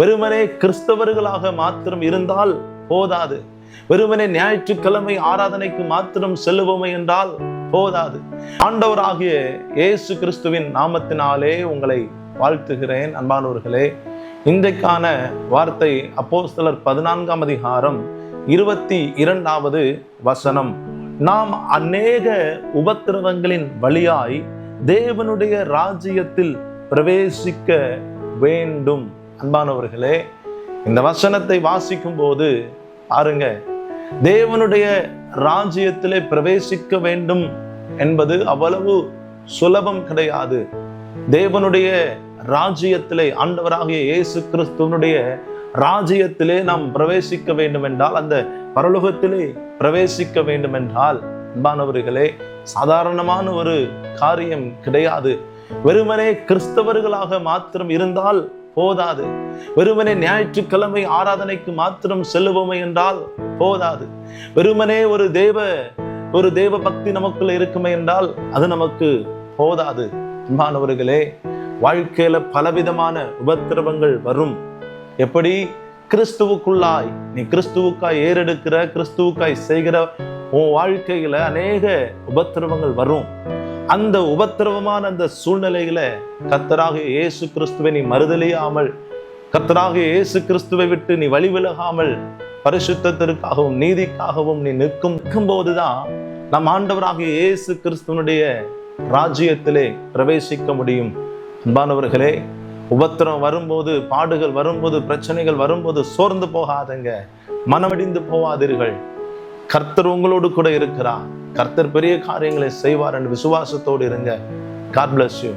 வெறுமனே கிறிஸ்தவர்களாக மாத்திரம் இருந்தால் போதாது. வெறுமனே ஞாயிற்றுக்கிழமை ஆராதனைக்கு மாத்திரம் செல்லுவோமே என்றால் போதாது. ஆண்டவராகிய இயேசு கிறிஸ்துவின் நாமத்தினாலே உங்களை வாழ்த்துகிறேன். அன்பானவர்களே, இன்றைக்கான வார்த்தை அப்போஸ்தலர் 14ஆம் அதிகாரம் 22வது வசனம். நாம் அநேக உபத்திரவங்களின் வழியாய் தேவனுடைய ராஜ்யத்தில் பிரவேசிக்க வேண்டும். அன்பானவர்களே, இந்த வசனத்தை வாசிக்கும் போது பாருங்க, தேவனுடைய ராஜ்யத்திலே பிரவேசிக்க வேண்டும் என்பது அவ்வளவு சுலபம் கிடையாது. தேவனுடைய ராஜ்யத்திலே, ஆண்டவராகிய இயேசு கிறிஸ்துவனுடைய ராஜ்யத்திலே நாம் பிரவேசிக்க வேண்டும் என்றால், அந்த பரலோகத்திலே பிரவேசிக்க வேண்டும் என்றால், அன்பானவர்களே, சாதாரணமான ஒரு காரியம் கிடையாது. வெறுமனே கிறிஸ்தவர்களாக மாத்திரம் இருந்தால் போதாது. வெறுமனே ஞாயிற்றுக்கிழமை ஆராதனைக்கு மாத்திரம் செல்லுவோமே என்றால் போதாது. வெறுமனே ஒரு தேவ பக்தி நமக்குள்ள இருக்குமே என்றால் அது நமக்கு போதாது. அன்பானவர்களே, வாழ்க்கையில பலவிதமான உபத்திரவங்கள் வரும். எப்படி? கிறிஸ்துவுக்குள்ளாய் நீ கிறிஸ்துவுக்காய் ஏறெடுக்கிற, கிறிஸ்துவுக்காய் செய்கிற உன் வாழ்க்கையில அநேக உபத்திரவங்கள் வரும். அந்த உபத்திரவமான அந்த சூழ்நிலையில கர்த்தராகிய இயேசு கிறிஸ்துவை நீ மறுதலியாமல், கர்த்தராகிய இயேசு கிறிஸ்துவை விட்டு நீ வழி விலகாமல், பரிசுத்தத்திற்காகவும் நீதிக்காகவும் நீ நிற்கும் போதுதான் நம் ஆண்டவராகிய இயேசு கிறிஸ்துவனுடைய ராஜ்யத்திலே பிரவேசிக்க முடியும். அன்பானவர்களே, உபத்திரம் வரும்போது, பாடுகள் வரும்போது, பிரச்சனைகள் வரும்போது சோர்ந்து போகாதங்க, மனமடிந்து போகாதீர்கள். கர்த்தர் உங்களோடு கூட இருக்கிறார். கர்த்தர் பெரிய காரியங்களை செய்வார் என்று விசுவாசத்தோடு இருங்க. God bless you.